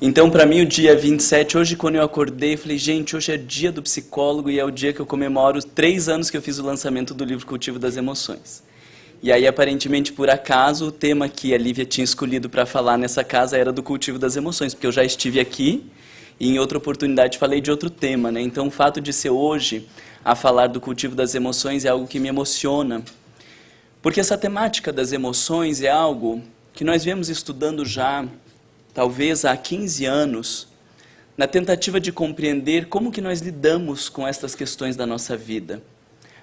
Então, para mim, o dia 27, hoje, quando eu acordei, eu falei, gente, hoje é dia do psicólogo e é o dia que eu comemoro 3 anos que eu fiz o lançamento do livro Cultivo das Emoções. E aí, aparentemente, por acaso, o tema que a Lívia tinha escolhido para falar nessa casa era do cultivo das emoções, porque eu já estive aqui e em outra oportunidade falei de outro tema, né? Então, o fato de ser hoje a falar do cultivo das emoções é algo que me emociona, porque essa temática das emoções é algo que nós viemos estudando já talvez há 15 anos, na tentativa de compreender como que nós lidamos com estas questões da nossa vida.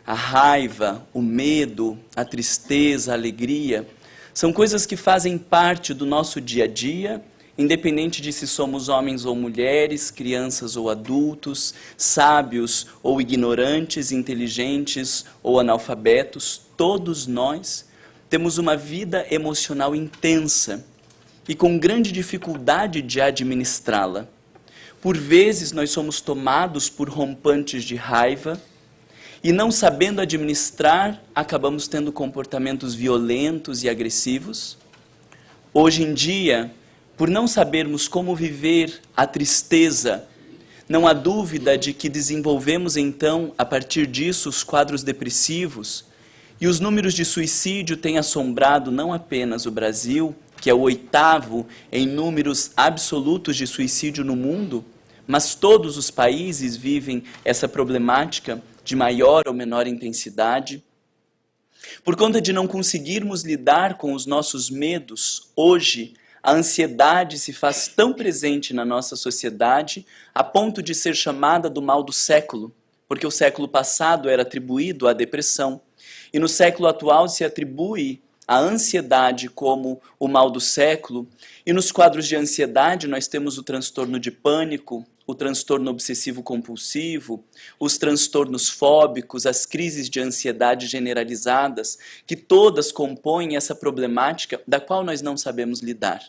A raiva, o medo, a tristeza, a alegria, são coisas que fazem parte do nosso dia a dia, independente de se somos homens ou mulheres, crianças ou adultos, sábios ou ignorantes, inteligentes ou analfabetos, todos nós temos uma vida emocional intensa e com grande dificuldade de administrá-la. Por vezes nós somos tomados por rompantes de raiva e, não sabendo administrar, acabamos tendo comportamentos violentos e agressivos. Hoje em dia, por não sabermos como viver a tristeza, não há dúvida de que desenvolvemos então, a partir disso, os quadros depressivos, e os números de suicídio têm assombrado não apenas o Brasil, que é o 8º em números absolutos de suicídio no mundo, mas todos os países vivem essa problemática de maior ou menor intensidade. Por conta de não conseguirmos lidar com os nossos medos, hoje a ansiedade se faz tão presente na nossa sociedade a ponto de ser chamada do mal do século, porque o século passado era atribuído à depressão, e no século atual se atribui a ansiedade como o mal do século, e nos quadros de ansiedade nós temos o transtorno de pânico, o transtorno obsessivo-compulsivo, os transtornos fóbicos, as crises de ansiedade generalizadas, que todas compõem essa problemática da qual nós não sabemos lidar.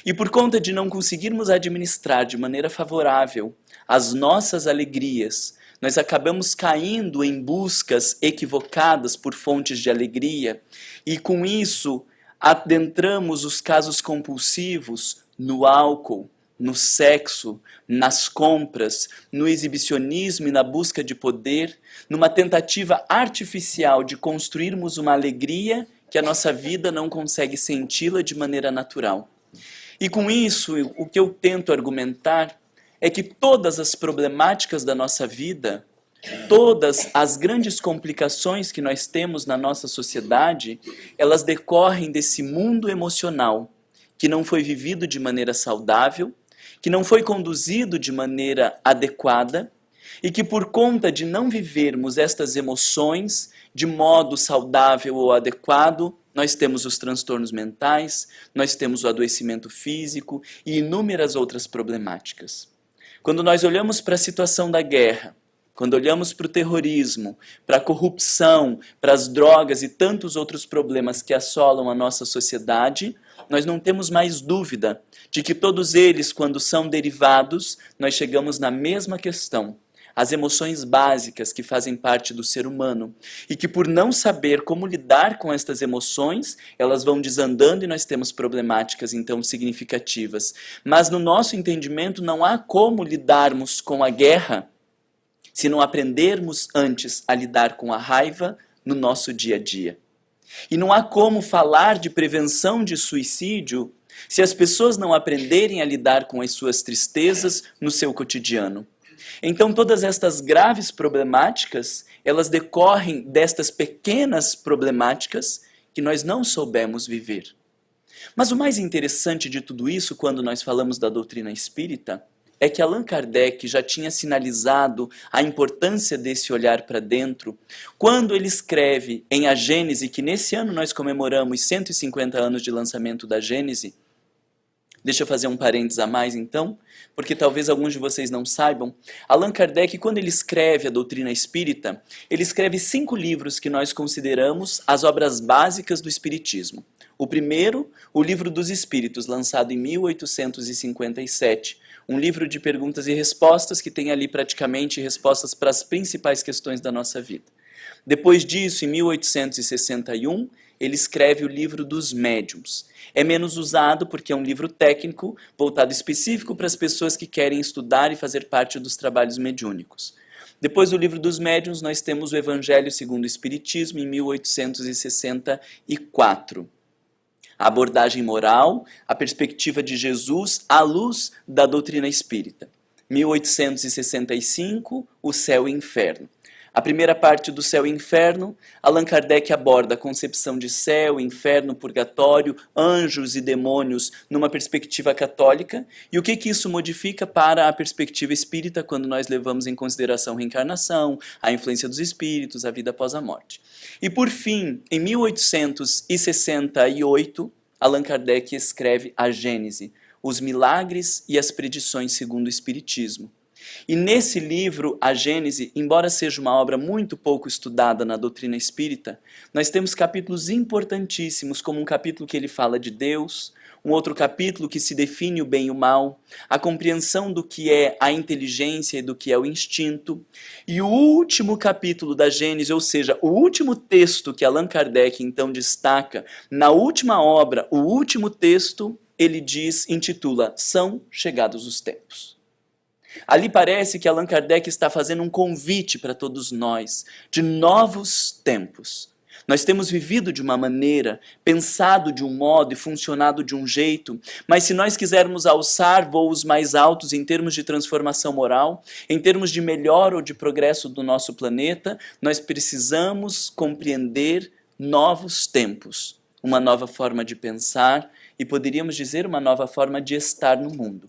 E por conta de não conseguirmos administrar de maneira favorável as nossas alegrias, nós acabamos caindo em buscas equivocadas por fontes de alegria e, com isso, adentramos os casos compulsivos no álcool, no sexo, nas compras, no exibicionismo e na busca de poder, numa tentativa artificial de construirmos uma alegria que a nossa vida não consegue senti-la de maneira natural. E com isso, o que eu tento argumentar é que todas as problemáticas da nossa vida, todas as grandes complicações que nós temos na nossa sociedade, elas decorrem desse mundo emocional que não foi vivido de maneira saudável, que não foi conduzido de maneira adequada e que, por conta de não vivermos estas emoções de modo saudável ou adequado, nós temos os transtornos mentais, nós temos o adoecimento físico e inúmeras outras problemáticas. Quando nós olhamos para a situação da guerra, quando olhamos para o terrorismo, para a corrupção, para as drogas e tantos outros problemas que assolam a nossa sociedade, nós não temos mais dúvida de que todos eles, quando são derivados, nós chegamos na mesma questão. As emoções básicas que fazem parte do ser humano e que, por não saber como lidar com estas emoções, elas vão desandando e nós temos problemáticas então significativas. Mas no nosso entendimento não há como lidarmos com a guerra se não aprendermos antes a lidar com a raiva no nosso dia a dia. E não há como falar de prevenção de suicídio se as pessoas não aprenderem a lidar com as suas tristezas no seu cotidiano. Então, todas estas graves problemáticas, elas decorrem destas pequenas problemáticas que nós não soubemos viver. Mas o mais interessante de tudo isso, quando nós falamos da doutrina espírita, é que Allan Kardec já tinha sinalizado a importância desse olhar para dentro, quando ele escreve em A Gênese, que nesse ano nós comemoramos 150 anos de lançamento da Gênese. Deixa eu fazer um parênteses a mais então, porque talvez alguns de vocês não saibam. Allan Kardec, quando ele escreve a doutrina espírita, ele escreve 5 livros que nós consideramos as obras básicas do espiritismo. O primeiro, o Livro dos Espíritos, lançado em 1857, um livro de perguntas e respostas que tem ali praticamente respostas para as principais questões da nossa vida. Depois disso, em 1861, ele escreve o livro dos médiuns. É menos usado porque é um livro técnico, voltado específico para as pessoas que querem estudar e fazer parte dos trabalhos mediúnicos. Depois do livro dos médiuns, nós temos o Evangelho segundo o Espiritismo, em 1864. A abordagem moral, a perspectiva de Jesus à luz da doutrina espírita. 1865, o céu e inferno. A primeira parte do céu e inferno, Allan Kardec aborda a concepção de céu, inferno, purgatório, anjos e demônios numa perspectiva católica e o que isso modifica para a perspectiva espírita quando nós levamos em consideração a reencarnação, a influência dos espíritos, a vida após a morte. E por fim, em 1868, Allan Kardec escreve a Gênese, os milagres e as predições segundo o Espiritismo. E nesse livro, a Gênese, embora seja uma obra muito pouco estudada na doutrina espírita, nós temos capítulos importantíssimos, como um capítulo que ele fala de Deus, um outro capítulo que se define o bem e o mal, a compreensão do que é a inteligência e do que é o instinto, e o último capítulo da Gênese, ou seja, o último texto que Allan Kardec então destaca, na última obra, o último texto, ele intitula São Chegados os Tempos. Ali parece que Allan Kardec está fazendo um convite para todos nós, de novos tempos. Nós temos vivido de uma maneira, pensado de um modo e funcionado de um jeito, mas se nós quisermos alçar voos mais altos em termos de transformação moral, em termos de melhor ou de progresso do nosso planeta, nós precisamos compreender novos tempos, uma nova forma de pensar e poderíamos dizer uma nova forma de estar no mundo.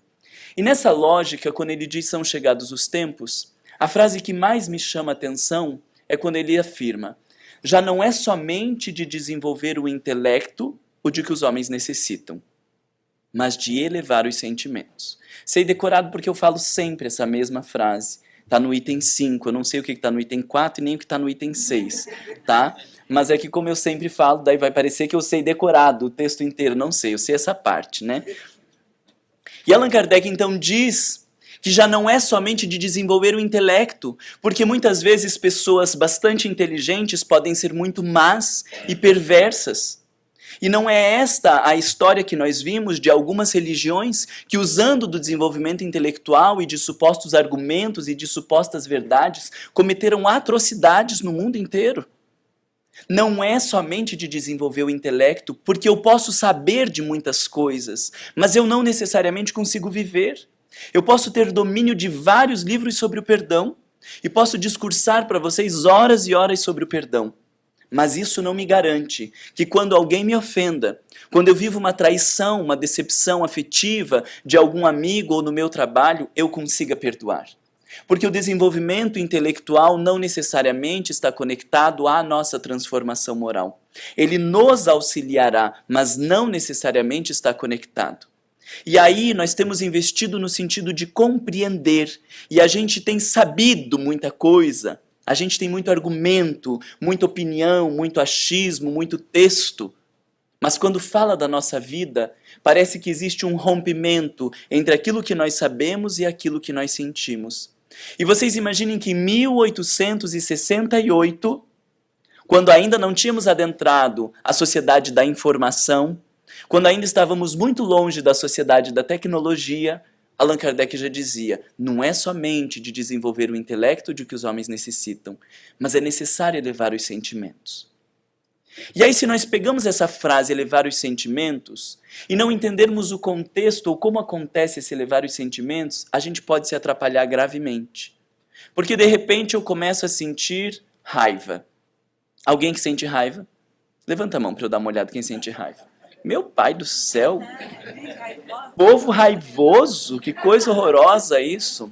E nessa lógica, quando ele diz são chegados os tempos, a frase que mais me chama a atenção é quando ele afirma: já não é somente de desenvolver o intelecto o de que os homens necessitam, mas de elevar os sentimentos. Sei decorado porque eu falo sempre essa mesma frase. Está no item 5, eu não sei o que está no item 4 e nem o que está no item 6, tá? Mas é que como eu sempre falo, daí vai parecer que eu sei decorado o texto inteiro, não sei, eu sei essa parte, né? E Allan Kardec então diz que já não é somente de desenvolver o intelecto, porque muitas vezes pessoas bastante inteligentes podem ser muito más e perversas. E não é esta a história que nós vimos de algumas religiões que, usando do desenvolvimento intelectual e de supostos argumentos e de supostas verdades, cometeram atrocidades no mundo inteiro. Não é somente de desenvolver o intelecto, porque eu posso saber de muitas coisas, mas eu não necessariamente consigo viver. Eu posso ter domínio de vários livros sobre o perdão e posso discursar para vocês horas e horas sobre o perdão. Mas isso não me garante que quando alguém me ofenda, quando eu vivo uma traição, uma decepção afetiva de algum amigo ou no meu trabalho, eu consiga perdoar. Porque o desenvolvimento intelectual não necessariamente está conectado à nossa transformação moral. Ele nos auxiliará, mas não necessariamente está conectado. E aí nós temos investido no sentido de compreender, e a gente tem sabido muita coisa, a gente tem muito argumento, muita opinião, muito achismo, muito texto, mas quando fala da nossa vida, parece que existe um rompimento entre aquilo que nós sabemos e aquilo que nós sentimos. E vocês imaginem que em 1868, quando ainda não tínhamos adentrado a sociedade da informação, quando ainda estávamos muito longe da sociedade da tecnologia, Allan Kardec já dizia, não é somente de desenvolver o intelecto de que os homens necessitam, mas é necessário elevar os sentimentos. E aí, se nós pegamos essa frase, elevar os sentimentos, e não entendermos o contexto ou como acontece esse elevar os sentimentos, a gente pode se atrapalhar gravemente. Porque, de repente, eu começo a sentir raiva. Alguém que sente raiva? Levanta a mão para eu dar uma olhada quem sente raiva. Meu pai do céu! Povo raivoso, que coisa horrorosa isso!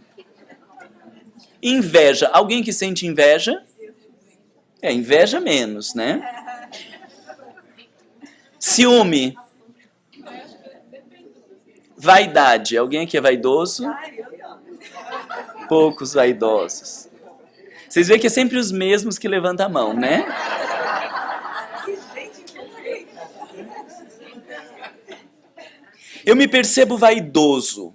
Inveja. Alguém que sente inveja? Inveja menos, né? Ciúme. Vaidade. Alguém aqui é vaidoso? Poucos vaidosos. Vocês veem que é sempre os mesmos que levantam a mão, né? Eu me percebo vaidoso.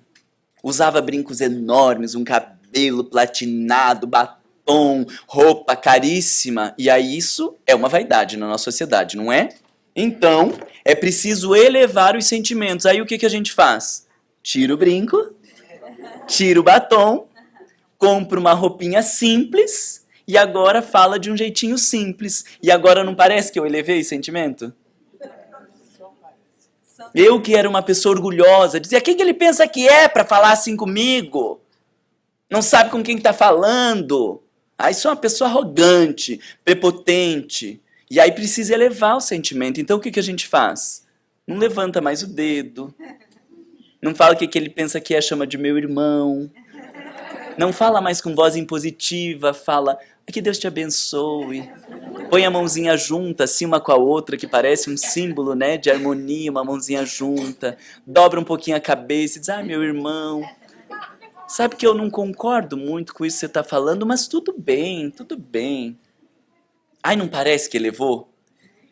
Usava brincos enormes, um cabelo platinado, batom batom, roupa caríssima. E aí isso é uma vaidade na nossa sociedade, não é? Então, é preciso elevar os sentimentos. Aí o que a gente faz? Tira o brinco, tira o batom, compra uma roupinha simples e agora fala de um jeitinho simples. E agora não parece que eu elevei o sentimento? Eu que era uma pessoa orgulhosa, dizia, quem que ele pensa que é para falar assim comigo? Não sabe com quem está falando. Aí sou uma pessoa arrogante, prepotente. E aí precisa elevar o sentimento. Então o que a gente faz? Não levanta mais o dedo. Não fala que ele pensa que é, chama de meu irmão. Não fala mais com voz impositiva, fala, que Deus te abençoe. Põe a mãozinha junta, assim uma com a outra, que parece um símbolo, né, de harmonia, uma mãozinha junta. Dobra um pouquinho a cabeça e diz, meu irmão, sabe que eu não concordo muito com isso que você está falando, mas tudo bem, tudo bem. Ai, não parece que elevou?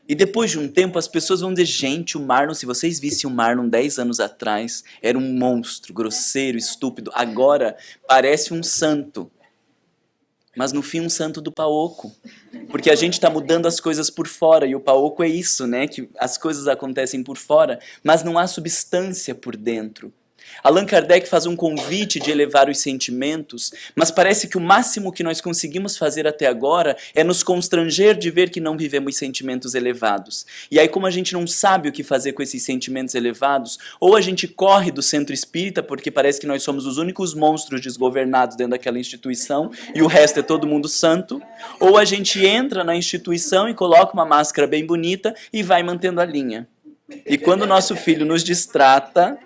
E depois de um tempo as pessoas vão dizer, gente, o Marlon, se vocês vissem o Marlon 10 anos atrás, era um monstro, grosseiro, estúpido. Agora parece um santo. Mas no fim um santo do paoco. Porque a gente está mudando as coisas por fora, e o paoco é isso, né? Que as coisas acontecem por fora, mas não há substância por dentro. Allan Kardec faz um convite de elevar os sentimentos, mas parece que o máximo que nós conseguimos fazer até agora é nos constranger de ver que não vivemos sentimentos elevados. E aí, como a gente não sabe o que fazer com esses sentimentos elevados, ou a gente corre do centro espírita, porque parece que nós somos os únicos monstros desgovernados dentro daquela instituição, e o resto é todo mundo santo, ou a gente entra na instituição e coloca uma máscara bem bonita e vai mantendo a linha. E quando o nosso filho nos distrata,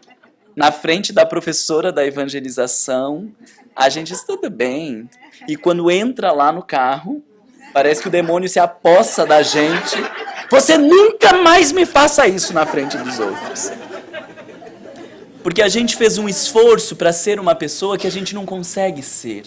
na frente da professora da evangelização, a gente diz, tudo bem. E quando entra lá no carro, parece que o demônio se apossa da gente. Você nunca mais me faça isso na frente dos outros. Porque a gente fez um esforço para ser uma pessoa que a gente não consegue ser.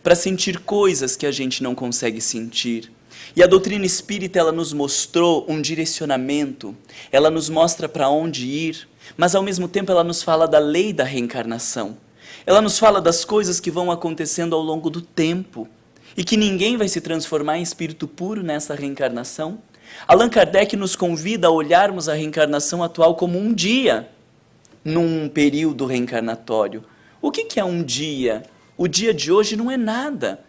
Para sentir coisas que a gente não consegue sentir. E a doutrina espírita, ela nos mostrou um direcionamento. Ela nos mostra para onde ir. Mas ao mesmo tempo ela nos fala da lei da reencarnação. Ela nos fala das coisas que vão acontecendo ao longo do tempo e que ninguém vai se transformar em espírito puro nessa reencarnação. Allan Kardec nos convida a olharmos a reencarnação atual como um dia, num período reencarnatório. O que é um dia? O dia de hoje não é nada,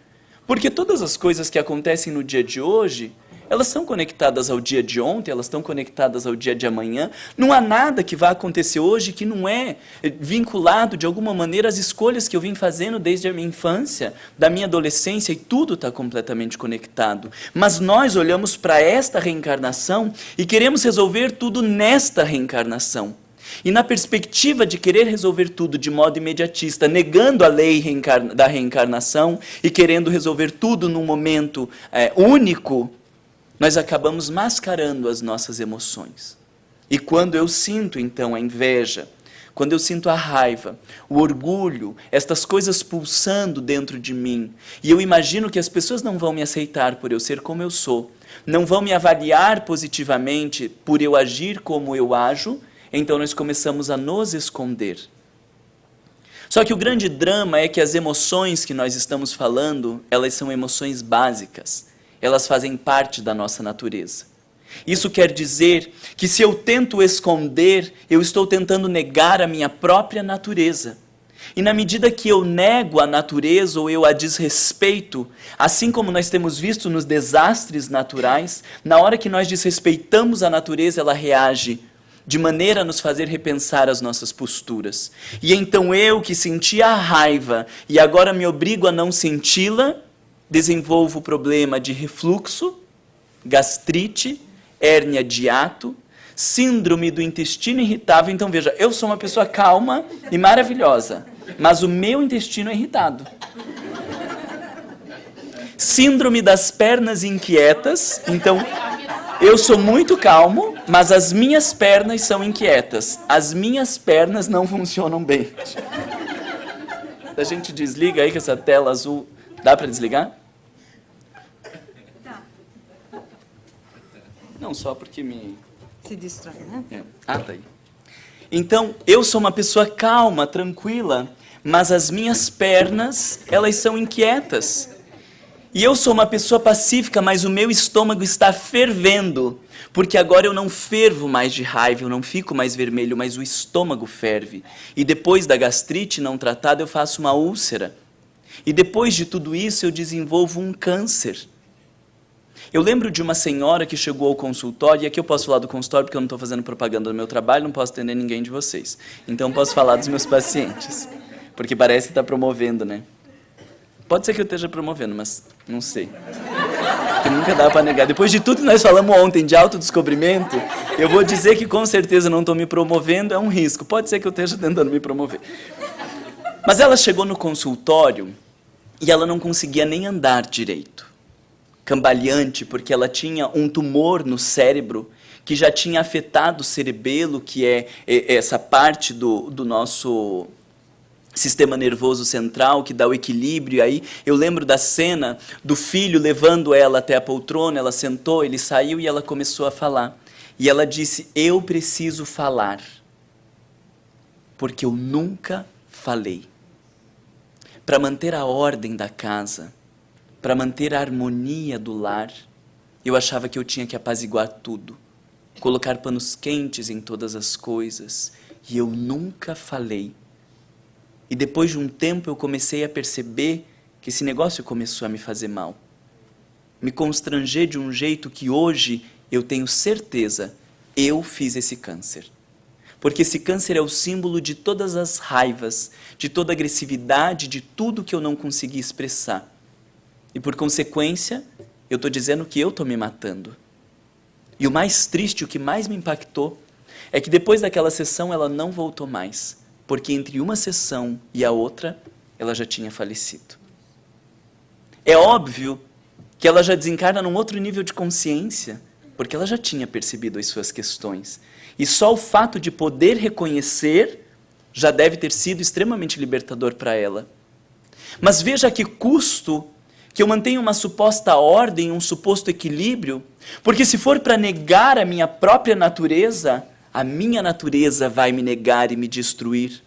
porque todas as coisas que acontecem no dia de hoje, elas estão conectadas ao dia de ontem, elas estão conectadas ao dia de amanhã. Não há nada que vai acontecer hoje que não é vinculado de alguma maneira às escolhas que eu vim fazendo desde a minha infância, da minha adolescência, e tudo está completamente conectado. Mas nós olhamos para esta reencarnação e queremos resolver tudo nesta reencarnação. E na perspectiva de querer resolver tudo de modo imediatista, negando a lei da reencarnação e querendo resolver tudo num momento único, nós acabamos mascarando as nossas emoções. E quando eu sinto, então, a inveja, quando eu sinto a raiva, o orgulho, estas coisas pulsando dentro de mim, e eu imagino que as pessoas não vão me aceitar por eu ser como eu sou, não vão me avaliar positivamente por eu agir como eu ajo, então nós começamos a nos esconder. Só que o grande drama é que as emoções que nós estamos falando, elas são emoções básicas. Elas fazem parte da nossa natureza. Isso quer dizer que se eu tento esconder, eu estou tentando negar a minha própria natureza. E na medida que eu nego a natureza ou eu a desrespeito, assim como nós temos visto nos desastres naturais, na hora que nós desrespeitamos a natureza, ela reage de maneira a nos fazer repensar as nossas posturas. E então eu, que sentia a raiva e agora me obrigo a não senti-la, desenvolvo o problema de refluxo, gastrite, hérnia de hiato, síndrome do intestino irritável. Então veja, eu sou uma pessoa calma e maravilhosa, mas o meu intestino é irritado. Síndrome das pernas inquietas. Então eu sou muito calmo, mas as minhas pernas são inquietas. As minhas pernas não funcionam bem. A gente desliga aí que essa tela azul... Dá para desligar? Tá. Não, só porque me... Se distrai, né? É. Ah, tá aí. Então, eu sou uma pessoa calma, tranquila, mas as minhas pernas, elas são inquietas. E eu sou uma pessoa pacífica, mas o meu estômago está fervendo, porque agora eu não fervo mais de raiva, eu não fico mais vermelho, mas o estômago ferve. E depois da gastrite não tratada, eu faço uma úlcera. E depois de tudo isso, eu desenvolvo um câncer. Eu lembro de uma senhora que chegou ao consultório, e aqui eu posso falar do consultório porque eu não estou fazendo propaganda do meu trabalho, não posso atender ninguém de vocês. Então posso falar dos meus pacientes, porque parece que está promovendo, né? Pode ser que eu esteja promovendo, mas não sei. Porque nunca dá para negar. Depois de tudo que nós falamos ontem de autodescobrimento, eu vou dizer que com certeza não estou me promovendo, é um risco. Pode ser que eu esteja tentando me promover. Mas ela chegou no consultório e ela não conseguia nem andar direito. Cambaleante, porque ela tinha um tumor no cérebro que já tinha afetado o cerebelo, que é essa parte do nosso sistema nervoso central, que dá o equilíbrio. E aí eu lembro da cena do filho levando ela até a poltrona, ela sentou, ele saiu e ela começou a falar. E ela disse, eu preciso falar, porque eu nunca falei. Para manter a ordem da casa, para manter a harmonia do lar, eu achava que eu tinha que apaziguar tudo, colocar panos quentes em todas as coisas, e eu nunca falei. E depois de um tempo eu comecei a perceber que esse negócio começou a me fazer mal. Me constranger de um jeito que hoje eu tenho certeza, eu fiz esse câncer. Porque esse câncer é o símbolo de todas as raivas, de toda a agressividade, de tudo que eu não consegui expressar. E por consequência, eu estou dizendo que eu estou me matando. E o mais triste, o que mais me impactou, é que depois daquela sessão ela não voltou mais. Porque entre uma sessão e a outra, ela já tinha falecido. É óbvio que ela já desencarna num outro nível de consciência, porque ela já tinha percebido as suas questões. E só o fato de poder reconhecer já deve ter sido extremamente libertador para ela. Mas veja a que custo que eu mantenho uma suposta ordem, um suposto equilíbrio, porque se for para negar a minha própria natureza, a minha natureza vai me negar e me destruir.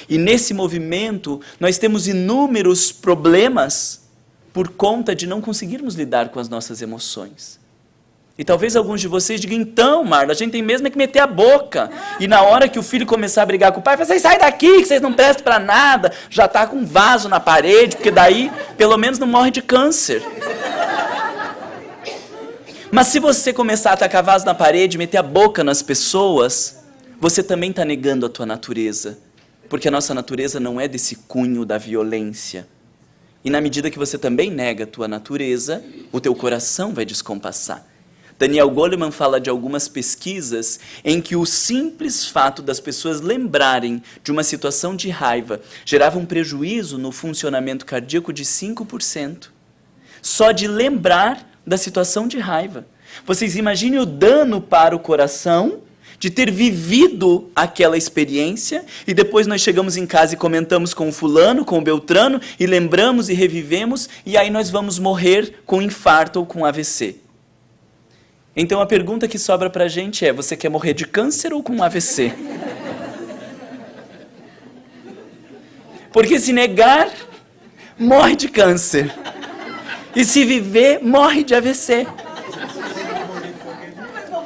E nesse movimento, nós temos inúmeros problemas por conta de não conseguirmos lidar com as nossas emoções. E talvez alguns de vocês digam, então, Marla, a gente tem mesmo que meter a boca. E na hora que o filho começar a brigar com o pai, vocês saem daqui, que vocês não prestam para nada. Já está com um vaso na parede, porque daí, pelo menos, não morre de câncer. Mas se você começar a tacar vaso na parede, meter a boca nas pessoas, você também está negando a tua natureza. Porque a nossa natureza não é desse cunho da violência. E na medida que você também nega a tua natureza, o teu coração vai descompassar. Daniel Goleman fala de algumas pesquisas em que o simples fato das pessoas lembrarem de uma situação de raiva gerava um prejuízo no funcionamento cardíaco de 5%. Só de lembrar da situação de raiva. Vocês imaginem o dano para o coração de ter vivido aquela experiência e depois nós chegamos em casa e comentamos com o fulano, com o beltrano e lembramos e revivemos e aí nós vamos morrer com infarto ou com AVC. Então a pergunta que sobra para a gente é, você quer morrer de câncer ou com AVC? Porque se negar, morre de câncer. E se viver, morre de AVC.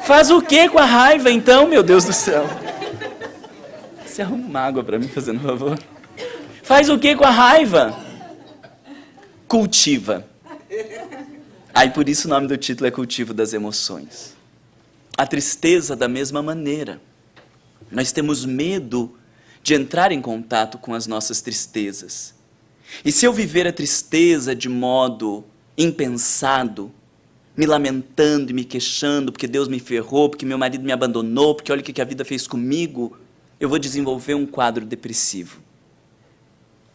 Faz o que com a raiva, então, meu Deus do céu? Você arruma uma água para mim, fazendo favor? Faz o que com a raiva? Cultiva. Aí por isso o nome do título é Cultivo das Emoções. A tristeza da mesma maneira. Nós temos medo de entrar em contato com as nossas tristezas. E se eu viver a tristeza de modo impensado, me lamentando e me queixando porque Deus me ferrou, porque meu marido me abandonou, porque olha o que a vida fez comigo, eu vou desenvolver um quadro depressivo.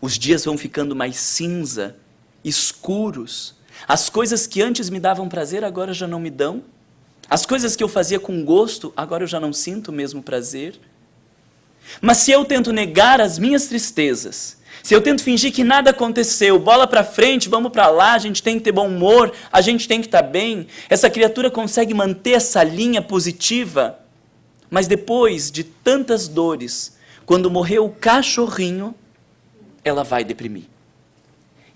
Os dias vão ficando mais cinza, escuros. As coisas que antes me davam prazer, agora já não me dão. As coisas que eu fazia com gosto, agora eu já não sinto o mesmo prazer. Mas se eu tento negar as minhas tristezas, se eu tento fingir que nada aconteceu, bola para frente, vamos para lá, a gente tem que ter bom humor, a gente tem que estar bem, essa criatura consegue manter essa linha positiva, mas depois de tantas dores, quando morreu o cachorrinho, ela vai deprimir.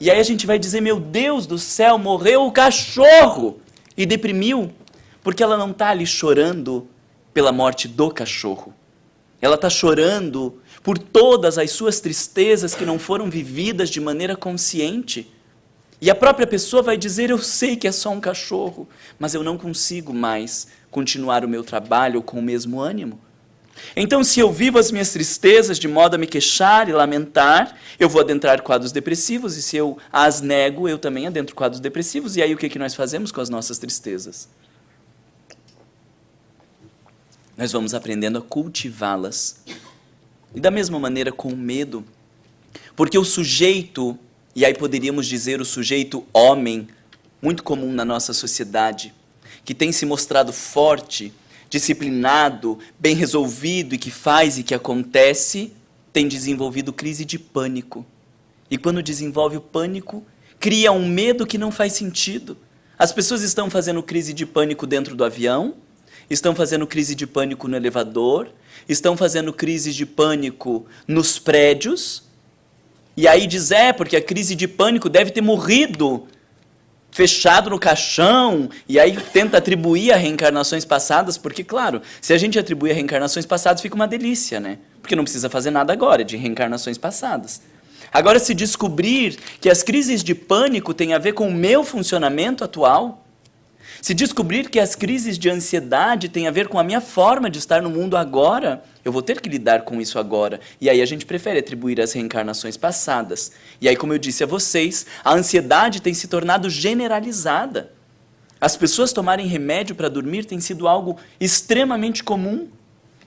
E aí a gente vai dizer, meu Deus do céu, morreu o cachorro! E deprimiu, porque ela não está ali chorando pela morte do cachorro. Ela está chorando por todas as suas tristezas que não foram vividas de maneira consciente. E a própria pessoa vai dizer, eu sei que é só um cachorro, mas eu não consigo mais continuar o meu trabalho com o mesmo ânimo. Então, se eu vivo as minhas tristezas de modo a me queixar e lamentar, eu vou adentrar quadros depressivos, e se eu as nego, eu também adentro quadros depressivos. E aí o que nós fazemos com as nossas tristezas? Nós vamos aprendendo a cultivá-las. E da mesma maneira com o medo, porque o sujeito, e aí poderíamos dizer o sujeito homem, muito comum na nossa sociedade, que tem se mostrado forte, disciplinado, bem resolvido e que faz e que acontece, tem desenvolvido crise de pânico. E quando desenvolve o pânico, cria um medo que não faz sentido. As pessoas estão fazendo crise de pânico dentro do avião, estão fazendo crise de pânico no elevador, estão fazendo crise de pânico nos prédios, e aí diz, porque a crise de pânico deve ter morrido fechado no caixão, e aí tenta atribuir a reencarnações passadas, porque, claro, se a gente atribuir a reencarnações passadas, fica uma delícia, né? Porque não precisa fazer nada agora de reencarnações passadas. Agora, se descobrir que as crises de pânico têm a ver com o meu funcionamento atual, se descobrir que as crises de ansiedade têm a ver com a minha forma de estar no mundo agora, eu vou ter que lidar com isso agora. E aí a gente prefere atribuir às reencarnações passadas. E aí, como eu disse a vocês, a ansiedade tem se tornado generalizada. As pessoas tomarem remédio para dormir tem sido algo extremamente comum.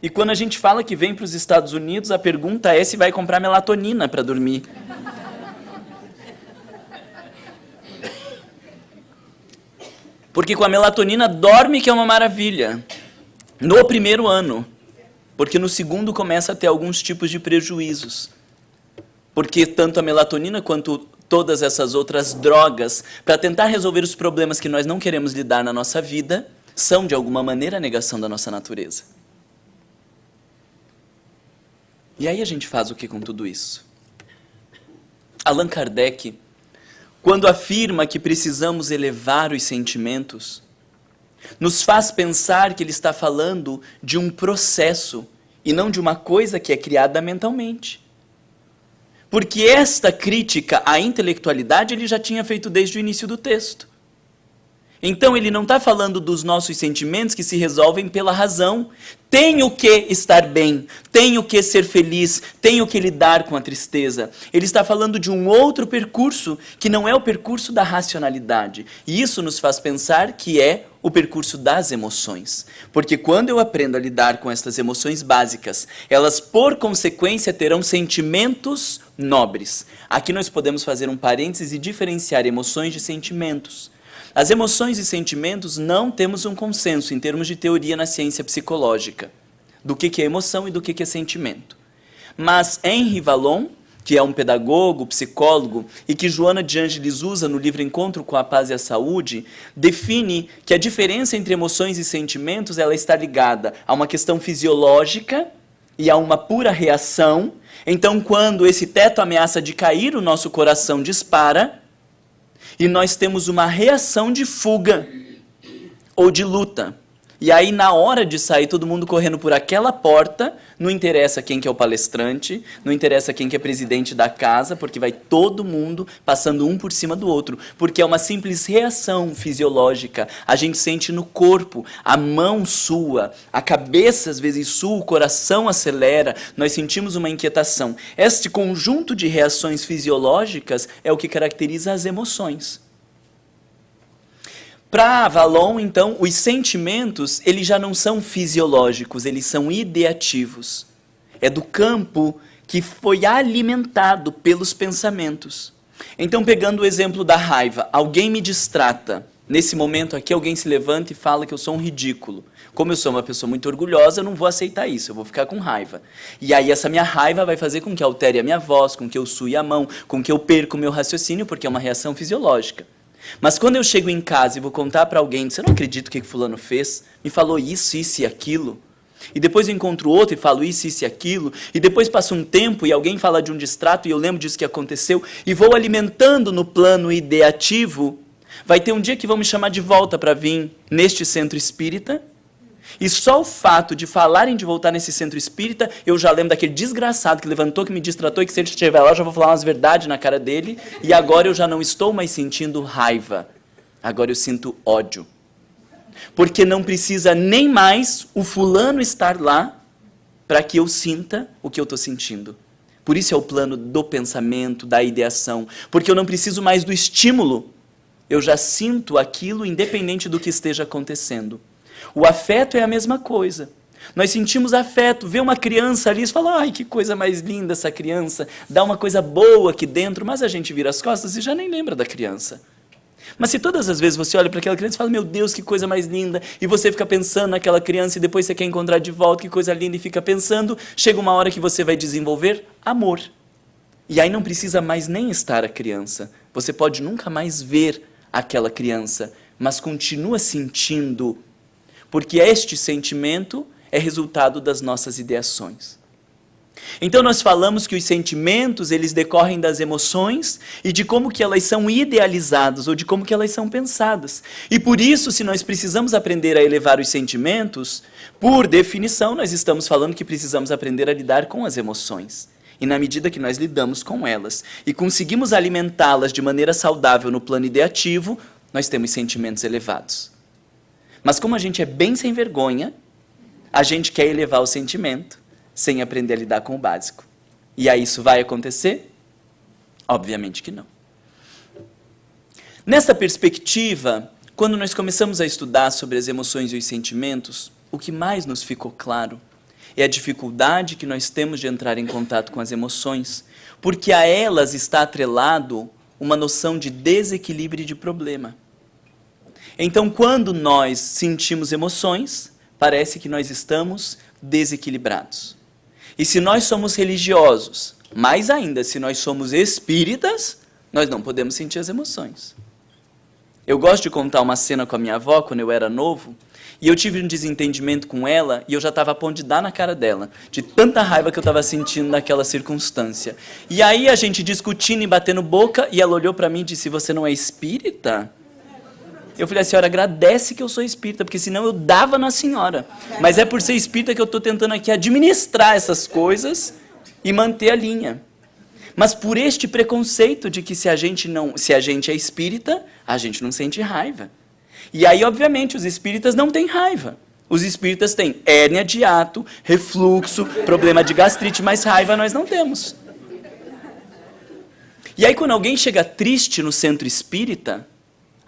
E quando a gente fala que vem para os Estados Unidos, a pergunta é se vai comprar melatonina para dormir. Porque com a melatonina dorme que é uma maravilha. No primeiro ano. Porque no segundo começa a ter alguns tipos de prejuízos. Porque tanto a melatonina quanto todas essas outras drogas, para tentar resolver os problemas que nós não queremos lidar na nossa vida, são de alguma maneira a negação da nossa natureza. E aí a gente faz o que com tudo isso? Allan Kardec, quando afirma que precisamos elevar os sentimentos, nos faz pensar que ele está falando de um processo e não de uma coisa que é criada mentalmente. Porque esta crítica à intelectualidade ele já tinha feito desde o início do texto. Então ele não está falando dos nossos sentimentos que se resolvem pela razão. Tenho que estar bem, tenho que ser feliz, tenho que lidar com a tristeza. Ele está falando de um outro percurso que não é o percurso da racionalidade. E isso nos faz pensar que é o percurso das emoções. Porque quando eu aprendo a lidar com estas emoções básicas, elas por consequência terão sentimentos nobres. Aqui nós podemos fazer um parênteses e diferenciar emoções de sentimentos. As emoções e sentimentos não temos um consenso em termos de teoria na ciência psicológica, do que é emoção e do que é sentimento. Mas Henri Vallon, que é um pedagogo, psicólogo, e que Joana de Ângeles usa no livro Encontro com a Paz e a Saúde, define que a diferença entre emoções e sentimentos ela está ligada a uma questão fisiológica e a uma pura reação. Então, quando esse teto ameaça de cair, o nosso coração dispara, e nós temos uma reação de fuga ou de luta. E aí, na hora de sair, todo mundo correndo por aquela porta, não interessa quem que é o palestrante, não interessa quem que é presidente da casa, porque vai todo mundo passando um por cima do outro, porque é uma simples reação fisiológica. A gente sente no corpo, a mão sua, a cabeça às vezes sua, o coração acelera, nós sentimos uma inquietação. Este conjunto de reações fisiológicas é o que caracteriza as emoções. Para Vallon, então, os sentimentos, eles já não são fisiológicos, eles são ideativos. É do campo que foi alimentado pelos pensamentos. Então, pegando o exemplo da raiva, alguém me distrata. Nesse momento aqui, alguém se levanta e fala que eu sou um ridículo. Como eu sou uma pessoa muito orgulhosa, eu não vou aceitar isso, eu vou ficar com raiva. E aí essa minha raiva vai fazer com que altere a minha voz, com que eu sue a mão, com que eu perca o meu raciocínio, porque é uma reação fisiológica. Mas quando eu chego em casa e vou contar para alguém, você não acredita o que fulano fez? Me falou isso, isso e aquilo. E depois eu encontro outro e falo isso e aquilo. E depois passa um tempo e alguém fala de um distrato e eu lembro disso que aconteceu. E vou alimentando no plano ideativo. Vai ter um dia que vão me chamar de volta para vir neste centro espírita. E só o fato de falarem de voltar nesse centro espírita, eu já lembro daquele desgraçado que levantou, que me distratou e que se ele estiver lá eu já vou falar umas verdades na cara dele. E agora eu já não estou mais sentindo raiva. Agora eu sinto ódio. Porque não precisa nem mais o fulano estar lá para que eu sinta o que eu estou sentindo. Por isso é o plano do pensamento, da ideação. Porque eu não preciso mais do estímulo. Eu já sinto aquilo independente do que esteja acontecendo. O afeto é a mesma coisa. Nós sentimos afeto, vê uma criança ali e fala, ai, que coisa mais linda essa criança, dá uma coisa boa aqui dentro, mas a gente vira as costas e já nem lembra da criança. Mas se todas as vezes você olha para aquela criança e fala, meu Deus, que coisa mais linda, e você fica pensando naquela criança e depois você quer encontrar de volta, que coisa linda, e fica pensando, chega uma hora que você vai desenvolver amor. E aí não precisa mais nem estar a criança. Você pode nunca mais ver aquela criança, mas continua sentindo, porque este sentimento é resultado das nossas ideações. Então nós falamos que os sentimentos, eles decorrem das emoções e de como que elas são idealizadas ou de como que elas são pensadas. E por isso, se nós precisamos aprender a elevar os sentimentos, por definição, nós estamos falando que precisamos aprender a lidar com as emoções. E na medida que nós lidamos com elas e conseguimos alimentá-las de maneira saudável no plano ideativo, nós temos sentimentos elevados. Mas como a gente é bem sem vergonha, a gente quer elevar o sentimento sem aprender a lidar com o básico. E aí isso vai acontecer? Obviamente que não. Nessa perspectiva, quando nós começamos a estudar sobre as emoções e os sentimentos, o que mais nos ficou claro é a dificuldade que nós temos de entrar em contato com as emoções, porque a elas está atrelado uma noção de desequilíbrio e de problema. Então, quando nós sentimos emoções, parece que nós estamos desequilibrados. E se nós somos religiosos, mais ainda, se nós somos espíritas, nós não podemos sentir as emoções. Eu gosto de contar uma cena com a minha avó, quando eu era novo, e eu tive um desentendimento com ela, e eu já estava a ponto de dar na cara dela, de tanta raiva que eu estava sentindo naquela circunstância. E aí a gente discutindo e batendo boca, e ela olhou para mim e disse, você não é espírita? Eu falei, a senhora agradece que eu sou espírita, porque senão eu dava na senhora. Mas é por ser espírita que eu estou tentando aqui administrar essas coisas e manter a linha. Mas por este preconceito de que se a gente é espírita, a gente não sente raiva. E aí, obviamente, os espíritas não têm raiva. Os espíritas têm hérnia de hiato, refluxo, problema de gastrite, mas raiva nós não temos. E aí, quando alguém chega triste no centro espírita,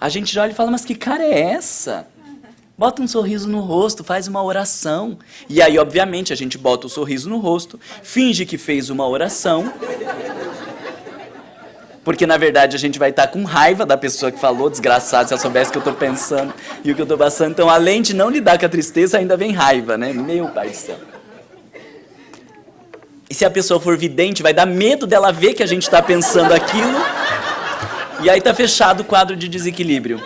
a gente já olha e fala, mas que cara é essa? Bota um sorriso no rosto, faz uma oração. E aí, obviamente, a gente bota o sorriso no rosto, finge que fez uma oração, porque, na verdade, a gente vai estar com raiva da pessoa que falou, desgraçado, se ela soubesse o que eu estou pensando e o que eu estou passando. Então, além de não lidar com a tristeza, ainda vem raiva, né? Meu pai do céu. E se a pessoa for vidente, vai dar medo dela ver que a gente está pensando aquilo. E aí está fechado o quadro de desequilíbrio.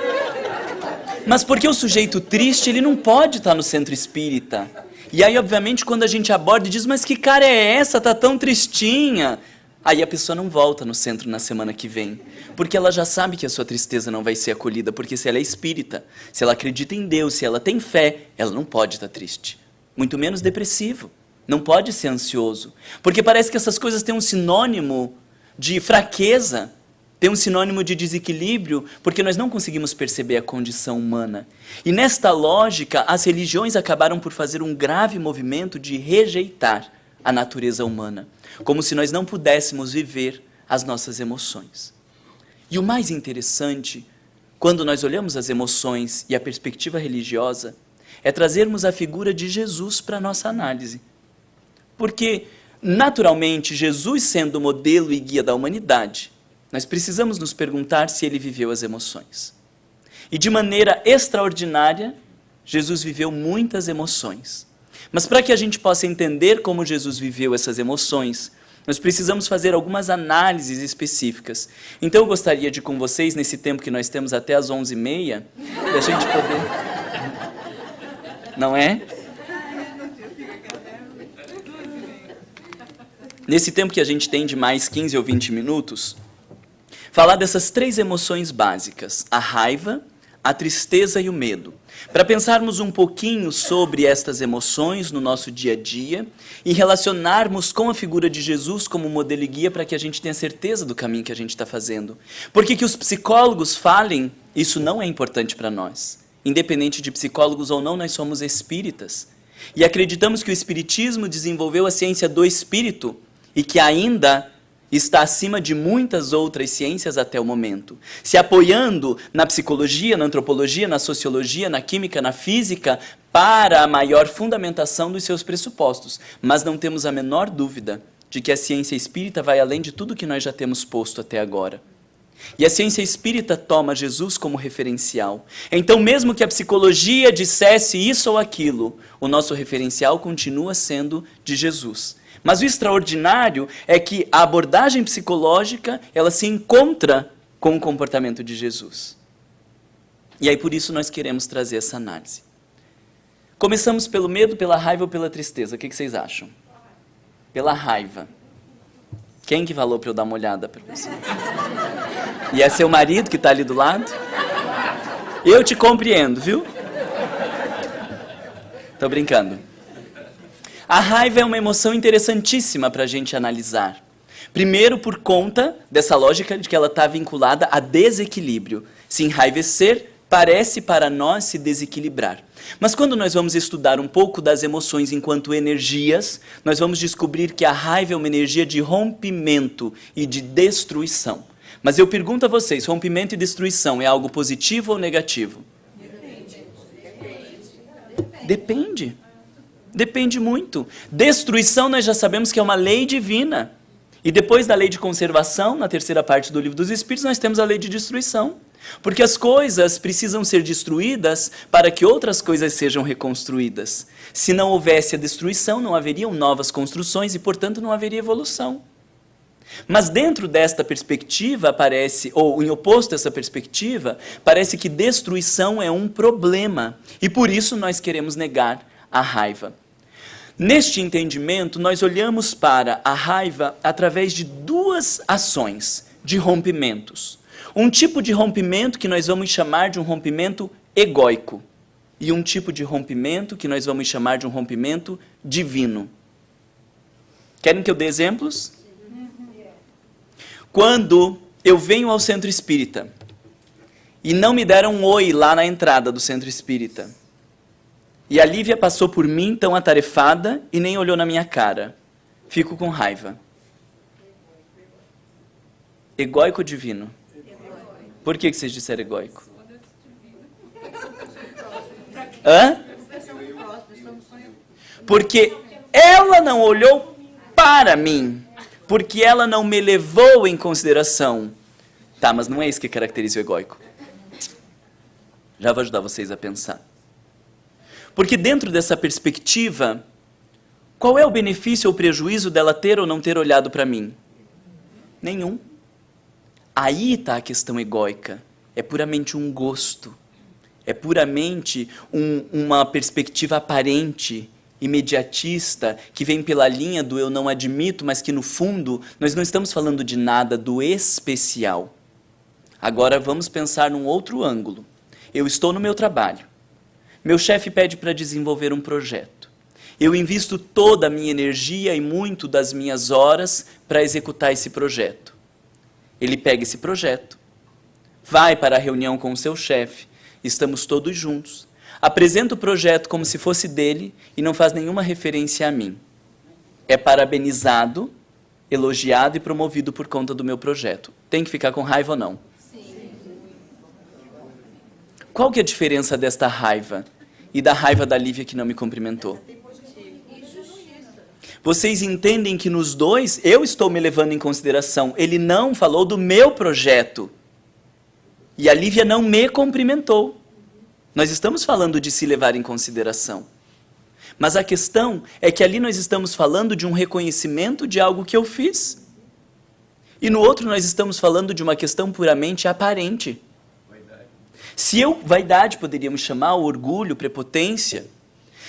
Mas porque o sujeito triste, ele não pode estar no centro espírita. E aí, obviamente, quando a gente aborda e diz, mas que cara é essa? Tá tão tristinha. Aí a pessoa não volta no centro na semana que vem. Porque ela já sabe que a sua tristeza não vai ser acolhida. Porque se ela é espírita, se ela acredita em Deus, se ela tem fé, ela não pode estar triste. Muito menos depressivo. Não pode ser ansioso. Porque parece que essas coisas têm um sinônimo de fraqueza. Tem um sinônimo de desequilíbrio, porque nós não conseguimos perceber a condição humana. E nesta lógica, as religiões acabaram por fazer um grave movimento de rejeitar a natureza humana, como se nós não pudéssemos viver as nossas emoções. E o mais interessante, quando nós olhamos as emoções e a perspectiva religiosa, é trazermos a figura de Jesus para a nossa análise. Porque, naturalmente, Jesus sendo o modelo e guia da humanidade, nós precisamos nos perguntar se ele viveu as emoções. E de maneira extraordinária, Jesus viveu muitas emoções. Mas para que a gente possa entender como Jesus viveu essas emoções, nós precisamos fazer algumas análises específicas. Então eu gostaria de, com vocês, nesse tempo que nós temos até às 11h30, da gente poder... Não é? nesse tempo que a gente tem de mais 15 ou 20 minutos, falar dessas 3 emoções básicas, a raiva, a tristeza e o medo. Para pensarmos um pouquinho sobre estas emoções no nosso dia a dia e relacionarmos com a figura de Jesus como modelo e guia para que a gente tenha certeza do caminho que a gente está fazendo. Porque que os psicólogos falem, isso não é importante para nós. Independente de psicólogos ou não, nós somos espíritas. E acreditamos que o espiritismo desenvolveu a ciência do espírito e que ainda está acima de muitas outras ciências até o momento, se apoiando na psicologia, na antropologia, na sociologia, na química, na física, para a maior fundamentação dos seus pressupostos. Mas não temos a menor dúvida de que a ciência espírita vai além de tudo que nós já temos posto até agora. E a ciência espírita toma Jesus como referencial. Então, mesmo que a psicologia dissesse isso ou aquilo, o nosso referencial continua sendo de Jesus. Mas o extraordinário é que a abordagem psicológica, ela se encontra com o comportamento de Jesus. E aí por isso nós queremos trazer essa análise. Começamos pelo medo, pela raiva ou pela tristeza? O que vocês acham? Pela raiva. Quem que falou para eu dar uma olhada para você? E é seu marido que está ali do lado? Eu te compreendo, viu? Tô brincando. A raiva é uma emoção interessantíssima para a gente analisar. Primeiro, por conta dessa lógica de que ela está vinculada a desequilíbrio. Se enraivecer parece para nós se desequilibrar. Mas quando nós vamos estudar um pouco das emoções enquanto energias, nós vamos descobrir que a raiva é uma energia de rompimento e de destruição. Mas eu pergunto a vocês, rompimento e destruição é algo positivo ou negativo? Depende. Depende muito. Destruição nós já sabemos que é uma lei divina. E depois da lei de conservação, na terceira parte do Livro dos Espíritos, nós temos a lei de destruição. Porque as coisas precisam ser destruídas para que outras coisas sejam reconstruídas. Se não houvesse a destruição, não haveriam novas construções e, portanto, não haveria evolução. Mas dentro desta perspectiva aparece, ou em oposto a essa perspectiva, parece que destruição é um problema. E por isso nós queremos negar a raiva. Neste entendimento, nós olhamos para a raiva através de 2 ações de rompimentos. Um tipo de rompimento que nós vamos chamar de um rompimento egóico. E um tipo de rompimento que nós vamos chamar de um rompimento divino. Querem que eu dê exemplos? Quando eu venho ao centro espírita e não me deram um oi lá na entrada do centro espírita, e a Lívia passou por mim tão atarefada e nem olhou na minha cara, fico com raiva. Egóico ou divino? Por que vocês disseram egóico? Hã? Porque ela não olhou para mim. Porque ela não me levou em consideração. Tá, mas não é isso que caracteriza o egóico. Já vou ajudar vocês a pensar. Porque dentro dessa perspectiva, qual é o benefício ou prejuízo dela ter ou não ter olhado para mim? Nenhum. Aí está a questão egóica. É puramente um gosto. É puramente uma perspectiva aparente, imediatista, que vem pela linha do eu não admito, mas que no fundo nós não estamos falando de nada do especial. Agora vamos pensar num outro ângulo. Eu estou no meu trabalho. Meu chefe pede para desenvolver um projeto. Eu invisto toda a minha energia e muito das minhas horas para executar esse projeto. Ele pega esse projeto, vai para a reunião com o seu chefe, estamos todos juntos, apresenta o projeto como se fosse dele e não faz nenhuma referência a mim. É parabenizado, elogiado e promovido por conta do meu projeto. Tem que ficar com raiva ou não? Sim. Qual que é a diferença desta raiva e da raiva da Lívia que não me cumprimentou? Vocês entendem que nos dois eu estou me levando em consideração. Ele não falou do meu projeto. E a Lívia não me cumprimentou. Nós estamos falando de se levar em consideração. Mas a questão é que ali nós estamos falando de um reconhecimento de algo que eu fiz. E no outro nós estamos falando de uma questão puramente aparente. Vaidade poderíamos chamar, orgulho, prepotência.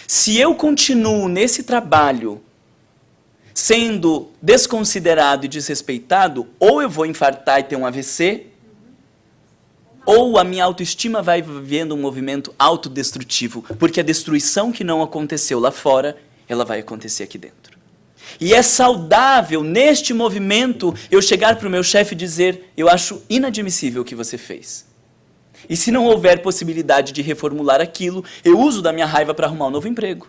Se eu continuo nesse trabalho sendo desconsiderado e desrespeitado, ou eu vou infartar e ter um AVC, ou a minha autoestima vai vivendo um movimento autodestrutivo, porque a destruição que não aconteceu lá fora, ela vai acontecer aqui dentro. E é saudável, neste movimento, eu chegar para o meu chefe e dizer, eu acho inadmissível o que você fez. E se não houver possibilidade de reformular aquilo, eu uso da minha raiva para arrumar um novo emprego.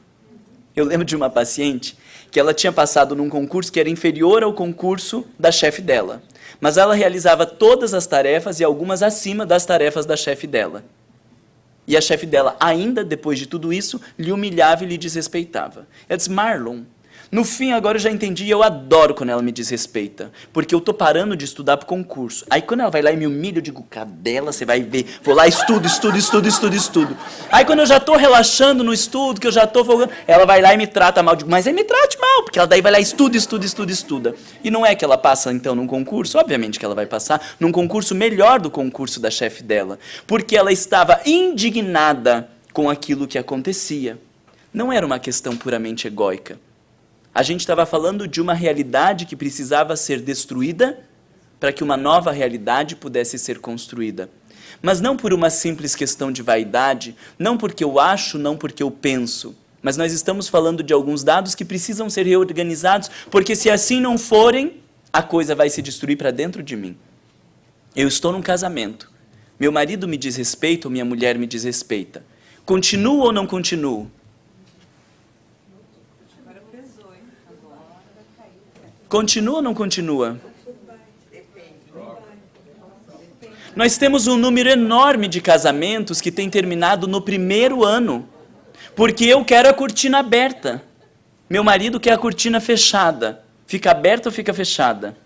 Eu lembro de uma paciente que ela tinha passado num concurso que era inferior ao concurso da chefe dela. Mas ela realizava todas as tarefas e algumas acima das tarefas da chefe dela. E a chefe dela, ainda depois de tudo isso, lhe humilhava e lhe desrespeitava. Ela disse, Marlon, no fim agora eu já entendi e eu adoro quando ela me desrespeita. Porque eu tô parando de estudar pro concurso. Aí quando ela vai lá e me humilha, eu digo, cadela, você vai ver. Vou lá, estudo. Aí quando eu já tô relaxando no estudo, que eu já tô folgando, ela vai lá e me trata mal. Eu digo, mas aí me trate mal, porque ela daí vai lá, estuda. E não é que ela passa então num concurso, obviamente que ela vai passar, num concurso melhor do concurso da chefe dela. Porque ela estava indignada com aquilo que acontecia. Não era uma questão puramente egóica. A gente estava falando de uma realidade que precisava ser destruída para que uma nova realidade pudesse ser construída. Mas não por uma simples questão de vaidade, não porque eu acho, não porque eu penso. Mas nós estamos falando de alguns dados que precisam ser reorganizados, porque se assim não forem, a coisa vai se destruir para dentro de mim. Eu estou num casamento. Meu marido me desrespeita ou minha mulher me desrespeita. Continuo ou não continuo? Continua ou não continua? Nós temos um número enorme de casamentos que tem terminado no primeiro ano, porque eu quero a cortina aberta. Meu marido quer a cortina fechada. Fica aberta ou fica fechada?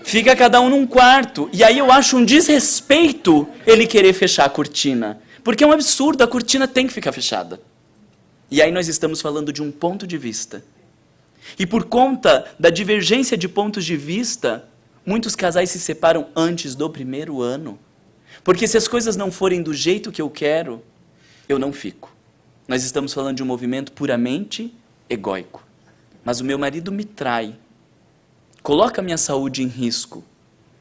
Fica cada um num quarto. E aí eu acho um desrespeito ele querer fechar a cortina. Porque é um absurdo, a cortina tem que ficar fechada. E aí nós estamos falando de um ponto de vista. E por conta da divergência de pontos de vista, muitos casais se separam antes do primeiro ano. Porque se as coisas não forem do jeito que eu quero, eu não fico. Nós estamos falando de um movimento puramente egóico. Mas o meu marido me trai. Coloca a minha saúde em risco.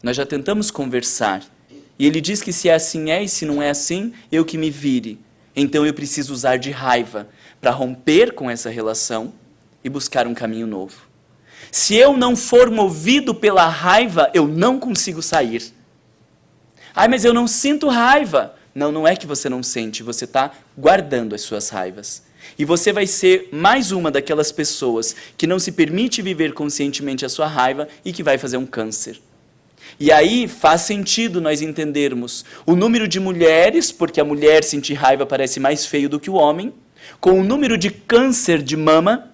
Nós já tentamos conversar. E ele diz que se é assim é e se não é assim, eu que me vire. Então eu preciso usar de raiva para romper com essa relação e buscar um caminho novo. Se eu não for movido pela raiva, eu não consigo sair. Ai, mas eu não sinto raiva. Não, não é que você não sente, você está guardando as suas raivas. E você vai ser mais uma daquelas pessoas que não se permite viver conscientemente a sua raiva e que vai fazer um câncer. E aí faz sentido nós entendermos o número de mulheres, porque a mulher sentir raiva parece mais feio do que o homem, com o número de câncer de mama,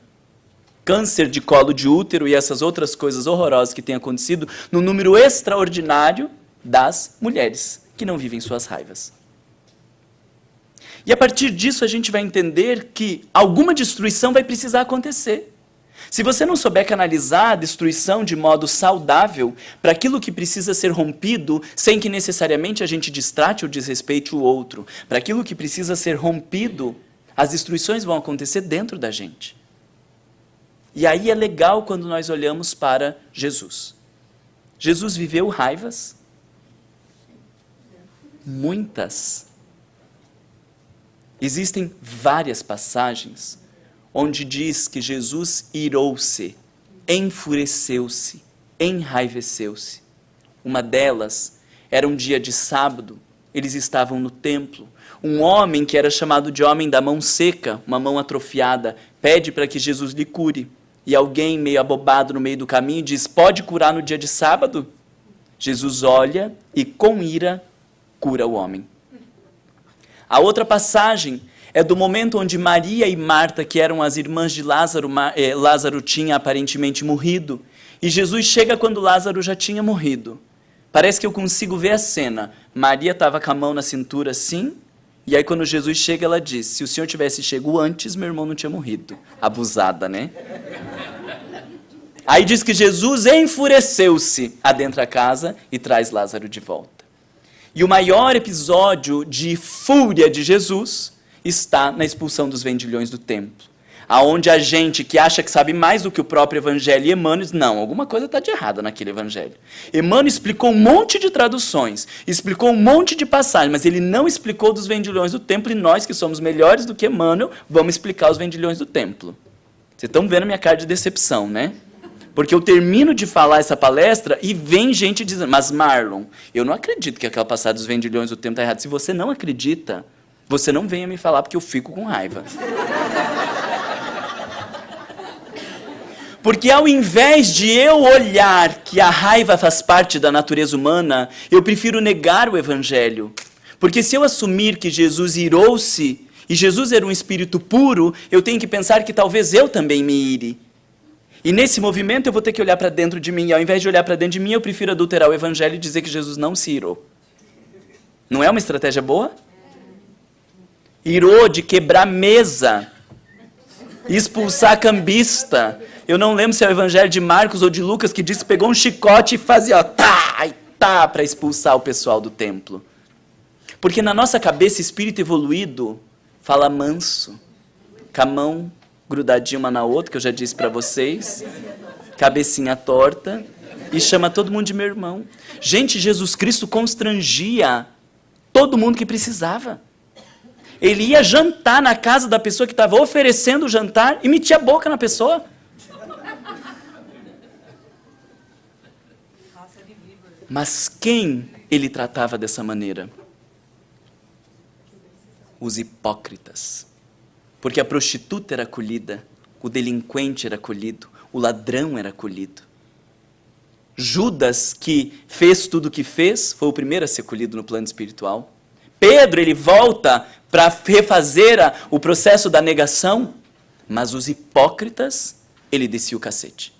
câncer de colo de útero e essas outras coisas horrorosas que têm acontecido, no número extraordinário das mulheres que não vivem suas raivas. E a partir disso a gente vai entender que alguma destruição vai precisar acontecer. Se você não souber canalizar a destruição de modo saudável para aquilo que precisa ser rompido, sem que necessariamente a gente distrate ou desrespeite o outro, para aquilo que precisa ser rompido, as destruições vão acontecer dentro da gente. E aí é legal quando nós olhamos para Jesus. Jesus viveu raivas? Muitas. Existem várias passagens onde diz que Jesus irou-se, enfureceu-se, enraiveceu-se. Uma delas era um dia de sábado, eles estavam no templo. Um homem que era chamado de homem da mão seca, uma mão atrofiada, pede para que Jesus lhe cure. E alguém meio abobado no meio do caminho diz, pode curar no dia de sábado? Jesus olha e com ira cura o homem. A outra passagem é do momento onde Maria e Marta, que eram as irmãs de Lázaro, Lázaro tinha aparentemente morrido, e Jesus chega quando Lázaro já tinha morrido. Parece que eu consigo ver a cena. Maria estava com a mão na cintura assim, e aí quando Jesus chega ela diz, se o senhor tivesse chegado antes, meu irmão não tinha morrido. Abusada, né? Aí diz que Jesus enfureceu-se, adentra a casa e traz Lázaro de volta. E o maior episódio de fúria de Jesus está na expulsão dos vendilhões do templo. aonde a gente que acha que sabe mais do que o próprio evangelho, e Emmanuel diz, não, alguma coisa está de errada naquele evangelho. Emmanuel explicou um monte de traduções, explicou um monte de passagens, mas ele não explicou dos vendilhões do templo, e nós que somos melhores do que Emmanuel, vamos explicar os vendilhões do templo. Vocês estão vendo a minha cara de decepção, né? Porque eu termino de falar essa palestra e vem gente dizendo, mas Marlon, eu não acredito que aquela passagem dos vendilhões do templo está errada. Se você não acredita, você não venha me falar porque eu fico com raiva. Porque ao invés de eu olhar que a raiva faz parte da natureza humana, eu prefiro negar o evangelho. Porque se eu assumir que Jesus irou-se, e Jesus era um espírito puro, eu tenho que pensar que talvez eu também me ire. E nesse movimento eu vou ter que olhar para dentro de mim, e ao invés de olhar para dentro de mim, eu prefiro adulterar o evangelho e dizer que Jesus não se irou. Não é uma estratégia boa? Irou de quebrar mesa, expulsar cambista. Eu não lembro se é o evangelho de Marcos ou de Lucas que diz que pegou um chicote e fazia, ó, tá, e tá, para expulsar o pessoal do templo. Porque na nossa cabeça, espírito evoluído fala manso, com a mão grudadinha uma na outra, que eu já disse para vocês, cabecinha torta, e chama todo mundo de meu irmão. Gente, Jesus Cristo constrangia todo mundo que precisava. Ele ia jantar na casa da pessoa que estava oferecendo o jantar e metia a boca na pessoa. Mas quem ele tratava dessa maneira? Os hipócritas. Porque a prostituta era acolhida, o delinquente era acolhido, o ladrão era acolhido. Judas, que fez tudo o que fez, foi o primeiro a ser acolhido no plano espiritual. Pedro, ele volta para refazer o processo da negação, mas os hipócritas, ele descia o cacete.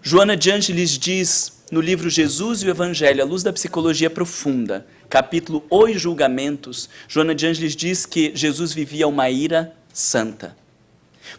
Joana de Ângeles diz, no livro Jesus e o Evangelho, à luz da psicologia profunda, capítulo Os Julgamentos, Joana de Ângeles diz que Jesus vivia uma ira santa.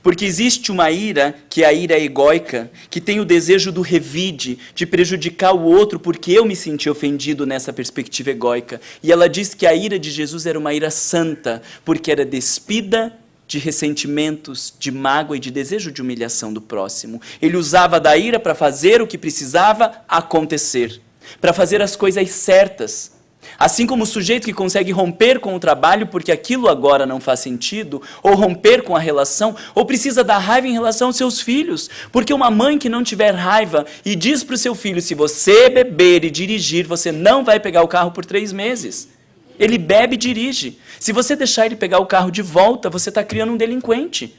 Porque existe uma ira, que é a ira egóica, que tem o desejo do revide, de prejudicar o outro, porque eu me senti ofendido nessa perspectiva egóica. E ela diz que a ira de Jesus era uma ira santa, porque era despida de ressentimentos, de mágoa e de desejo de humilhação do próximo. Ele usava da ira para fazer o que precisava acontecer, para fazer as coisas certas. Assim como o sujeito que consegue romper com o trabalho porque aquilo agora não faz sentido, ou romper com a relação, ou precisa dar raiva em relação aos seus filhos. Porque uma mãe que não tiver raiva e diz para o seu filho, se você beber e dirigir, você não vai pegar o carro por 3 meses. Ele bebe e dirige. Se você deixar ele pegar o carro de volta, você está criando um delinquente.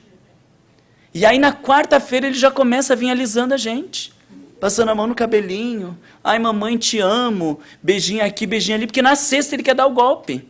E aí na quarta-feira ele já começa a vir alisando a gente. Passando a mão no cabelinho. Ai, mamãe, te amo. Beijinho aqui, beijinho ali. Porque na sexta ele quer dar o golpe.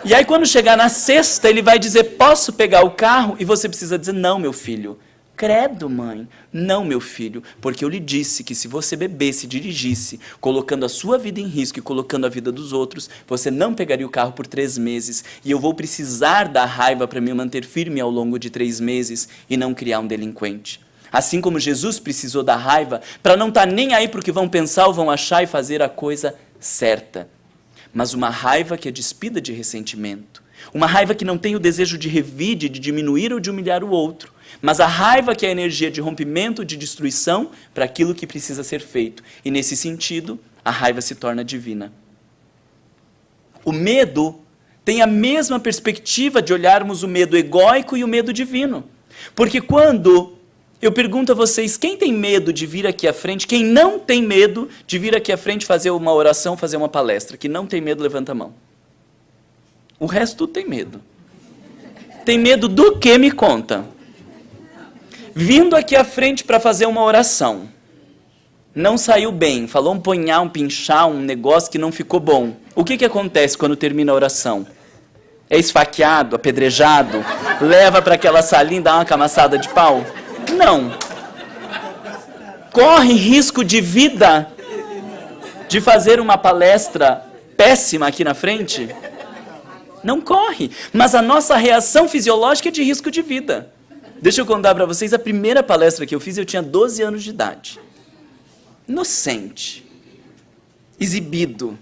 E aí quando chegar na sexta, ele vai dizer, posso pegar o carro? E você precisa dizer, não, meu filho. Credo, mãe. Não, meu filho. Porque eu lhe disse que se você bebesse e dirigisse, colocando a sua vida em risco e colocando a vida dos outros, você não pegaria o carro por 3 meses. E eu vou precisar da raiva para me manter firme ao longo de 3 meses e não criar um delinquente. Assim como Jesus precisou da raiva para não estar nem aí para o que vão pensar ou vão achar e fazer a coisa certa. Mas uma raiva que é despida de ressentimento. Uma raiva que não tem o desejo de revide, de diminuir ou de humilhar o outro. Mas a raiva que é a energia de rompimento, de destruição para aquilo que precisa ser feito. E nesse sentido, a raiva se torna divina. O medo tem a mesma perspectiva de olharmos o medo egóico e o medo divino. Porque quando eu pergunto a vocês, quem tem medo de vir aqui à frente, quem não tem medo de vir aqui à frente fazer uma oração, fazer uma palestra, que não tem medo, levanta a mão. O resto tudo tem medo. Tem medo do que, me conta? Vindo aqui à frente para fazer uma oração, não saiu bem, falou um punhar, um pinchar, um negócio que não ficou bom. O que acontece quando termina a oração? É esfaqueado, apedrejado, leva para aquela salinha e dá uma camaçada de pau? Não. Corre risco de vida de fazer uma palestra péssima aqui na frente? Não corre. Mas a nossa reação fisiológica é de risco de vida. Deixa eu contar para vocês, a primeira palestra que eu fiz, eu tinha 12 anos de idade. Inocente. Exibido.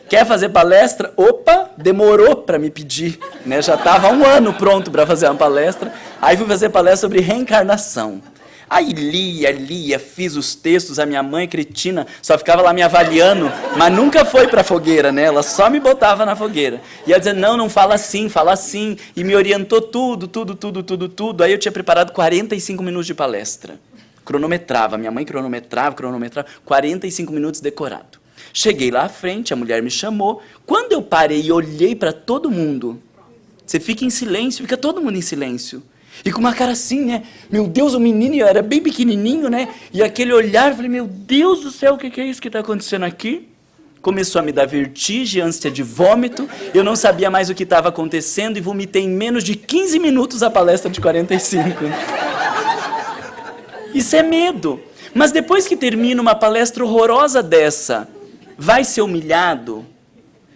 Quer fazer palestra? Opa, demorou para me pedir. né? Já estava há um ano pronto para fazer uma palestra. Aí fui fazer palestra sobre reencarnação. Aí lia, fiz os textos, a minha mãe, cretina, só ficava lá me avaliando, mas nunca foi pra fogueira, né? Ela só me botava na fogueira. E ela dizia, não fala assim, e me orientou tudo. Aí eu tinha preparado 45 minutos de palestra. Cronometrava, minha mãe cronometrava, 45 minutos decorado. Cheguei lá à frente, a mulher me chamou. Quando eu parei e olhei para todo mundo, você fica em silêncio, fica todo mundo em silêncio. E com uma cara assim, né? Meu Deus, o menino era bem pequenininho, né? E aquele olhar, eu falei, meu Deus do céu, o que é isso que está acontecendo aqui? Começou a me dar vertigem, ânsia de vômito. Eu não sabia mais o que estava acontecendo e vomitei em menos de 15 minutos a palestra de 45. Isso é medo. Mas depois que termina uma palestra horrorosa dessa, vai ser humilhado?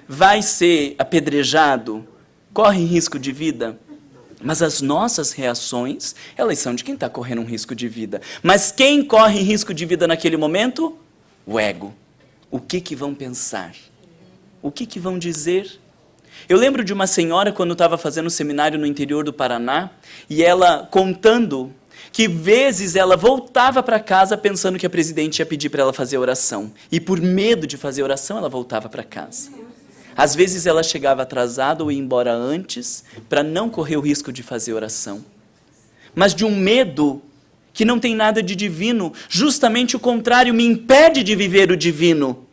Vai ser apedrejado? Corre risco de vida? Mas as nossas reações, elas são de quem está correndo um risco de vida. Mas quem corre risco de vida naquele momento? O ego. O que vão pensar? O que vão dizer? Eu lembro de uma senhora quando estava fazendo um seminário no interior do Paraná, e ela contando que vezes ela voltava para casa pensando que a presidente ia pedir para ela fazer oração. E por medo de fazer oração, ela voltava para casa. Às vezes ela chegava atrasada ou ia embora antes para não correr o risco de fazer oração. Mas de um medo que não tem nada de divino, justamente o contrário, me impede de viver o divino.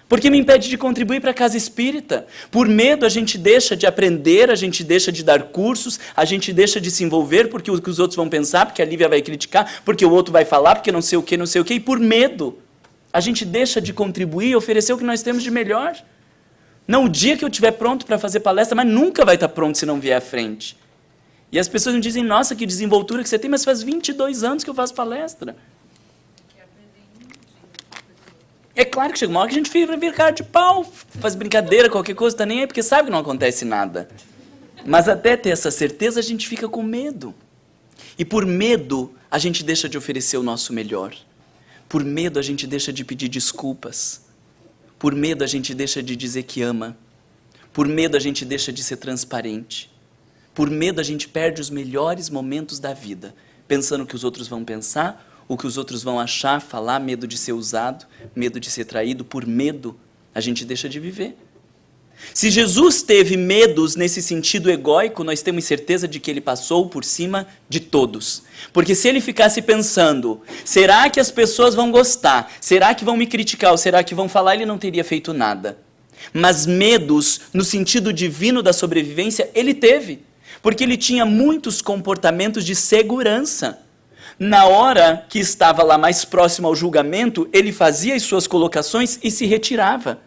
Porque me impede de contribuir para a casa espírita. Por medo a gente deixa de aprender, a gente deixa de dar cursos, a gente deixa de se envolver porque o que os outros vão pensar, porque a Lívia vai criticar, porque o outro vai falar, porque não sei o que, e por medo a gente deixa de contribuir e oferecer o que nós temos de melhor. Não, o dia que eu estiver pronto para fazer palestra, mas nunca vai estar pronto se não vier à frente. E as pessoas me dizem, nossa, que desenvoltura que você tem, mas faz 22 anos que eu faço palestra. É claro que chega uma hora que a gente vira cara de pau, faz brincadeira, qualquer coisa, tá nem aí, porque sabe que não acontece nada. Mas até ter essa certeza, a gente fica com medo. E por medo, a gente deixa de oferecer o nosso melhor. Por medo, a gente deixa de pedir desculpas. Por medo, a gente deixa de dizer que ama. Por medo, a gente deixa de ser transparente. Por medo, a gente perde os melhores momentos da vida, pensando o que os outros vão pensar, o que os outros vão achar, falar, medo de ser usado, medo de ser traído. Por medo, a gente deixa de viver. Se Jesus teve medos nesse sentido egóico, nós temos certeza de que ele passou por cima de todos. Porque se ele ficasse pensando, será que as pessoas vão gostar? Será que vão me criticar? Ou será que vão falar? Ele não teria feito nada. Mas medos, no sentido divino da sobrevivência, ele teve. Porque ele tinha muitos comportamentos de segurança. Na hora que estava lá mais próximo ao julgamento, ele fazia as suas colocações e se retirava.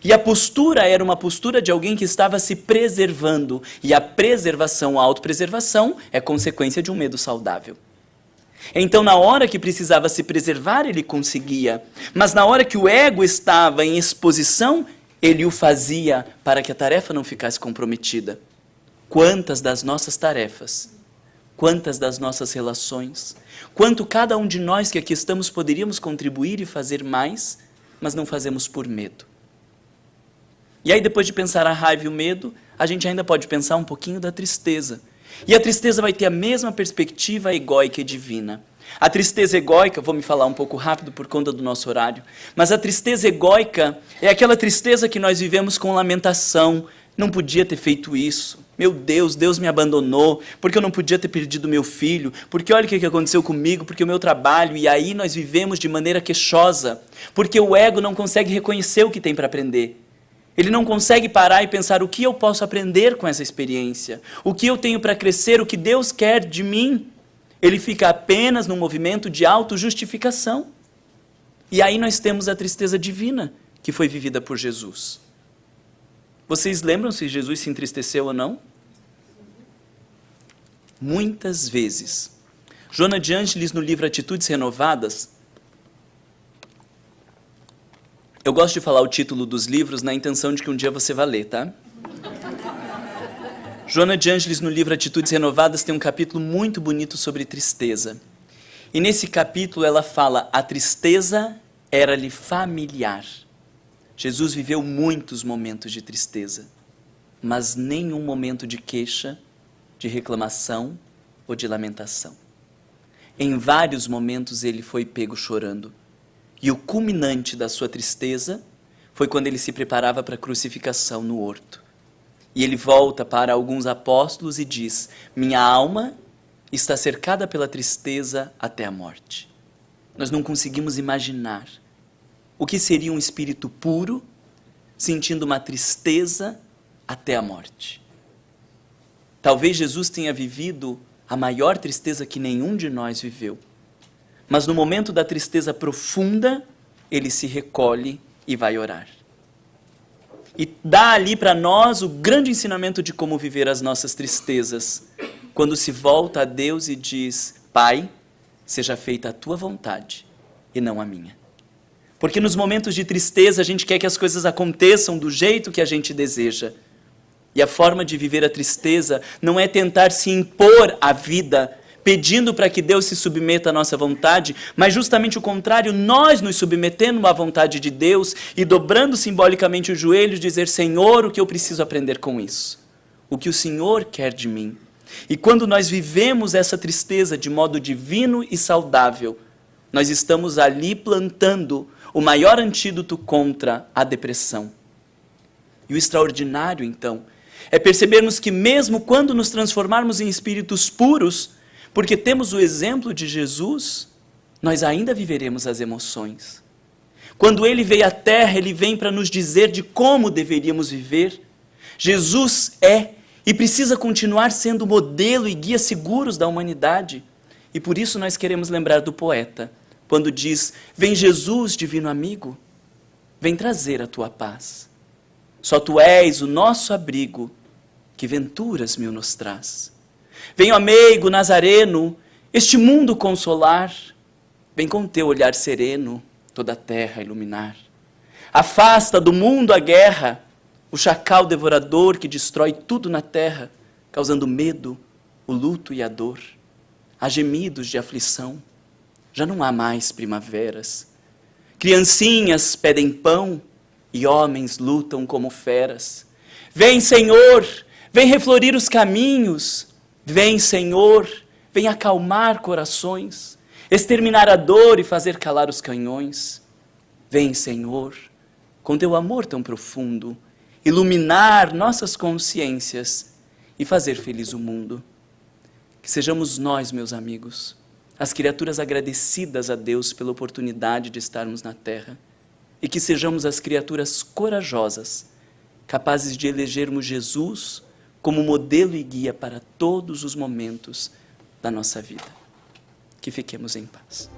E a postura era uma postura de alguém que estava se preservando. E a preservação, a autopreservação, é consequência de um medo saudável. Então, na hora que precisava se preservar, ele conseguia. Mas na hora que o ego estava em exposição, ele o fazia para que a tarefa não ficasse comprometida. Quantas das nossas tarefas, quantas das nossas relações, quanto cada um de nós que aqui estamos poderíamos contribuir e fazer mais, mas não fazemos por medo. E aí, depois de pensar a raiva e o medo, a gente ainda pode pensar um pouquinho da tristeza. E a tristeza vai ter a mesma perspectiva egóica e divina. A tristeza egóica, vou me falar um pouco rápido por conta do nosso horário, mas a tristeza egóica é aquela tristeza que nós vivemos com lamentação. Não podia ter feito isso. Meu Deus, Deus me abandonou, porque eu não podia ter perdido meu filho, porque olha o que aconteceu comigo, porque o meu trabalho, e aí nós vivemos de maneira queixosa, porque o ego não consegue reconhecer o que tem para aprender. Ele não consegue parar e pensar o que eu posso aprender com essa experiência, o que eu tenho para crescer, o que Deus quer de mim. Ele fica apenas num movimento de autojustificação. E aí nós temos a tristeza divina que foi vivida por Jesus. Vocês lembram se Jesus se entristeceu ou não? Muitas vezes. Joana de Ângeles, no livro Atitudes Renovadas, eu gosto de falar o título dos livros na intenção de que um dia você vá ler, tá? Joana de Ângeles, no livro Atitudes Renovadas, tem um capítulo muito bonito sobre tristeza. E nesse capítulo ela fala, a tristeza era-lhe familiar. Jesus viveu muitos momentos de tristeza. mas nenhum momento de queixa, de reclamação ou de lamentação. Em vários momentos ele foi pego chorando. E o culminante da sua tristeza foi quando ele se preparava para a crucificação no horto. E ele volta para alguns apóstolos e diz: minha alma está cercada pela tristeza até a morte. Nós não conseguimos imaginar o que seria um espírito puro sentindo uma tristeza até a morte. Talvez Jesus tenha vivido a maior tristeza que nenhum de nós viveu. Mas no momento da tristeza profunda, ele se recolhe e vai orar. E dá ali para nós o grande ensinamento de como viver as nossas tristezas. Quando se volta a Deus e diz: Pai, seja feita a tua vontade e não a minha. Porque nos momentos de tristeza a gente quer que as coisas aconteçam do jeito que a gente deseja. E a forma de viver a tristeza não é tentar se impor à vida, pedindo para que Deus se submeta à nossa vontade, mas justamente o contrário, nós nos submetendo à vontade de Deus e dobrando simbolicamente os joelhos, dizer: Senhor, o que eu preciso aprender com isso? O que o Senhor quer de mim? E quando nós vivemos essa tristeza de modo divino e saudável, nós estamos ali plantando o maior antídoto contra a depressão. E o extraordinário, então, é percebermos que mesmo quando nos transformarmos em espíritos puros, porque temos o exemplo de Jesus, nós ainda viveremos as emoções. Quando ele veio à Terra, ele vem para nos dizer de como deveríamos viver. Jesus é e precisa continuar sendo modelo e guia seguros da humanidade. E por isso nós queremos lembrar do poeta, quando diz: vem Jesus, divino amigo, vem trazer a tua paz. Só tu és o nosso abrigo, que venturas mil nos traz. Vem, ó meigo nazareno, este mundo consolar, vem com teu olhar sereno toda a terra iluminar. Afasta do mundo a guerra, o chacal devorador que destrói tudo na terra, causando medo, o luto e a dor. Há gemidos de aflição, já não há mais primaveras. Criancinhas pedem pão e homens lutam como feras. Vem, Senhor, vem reflorir os caminhos. Vem, Senhor, vem acalmar corações, exterminar a dor e fazer calar os canhões. Vem, Senhor, com teu amor tão profundo, iluminar nossas consciências e fazer feliz o mundo. Que sejamos nós, meus amigos, as criaturas agradecidas a Deus pela oportunidade de estarmos na terra, e que sejamos as criaturas corajosas, capazes de elegermos Jesus como modelo e guia para todos os momentos da nossa vida. Que fiquemos em paz.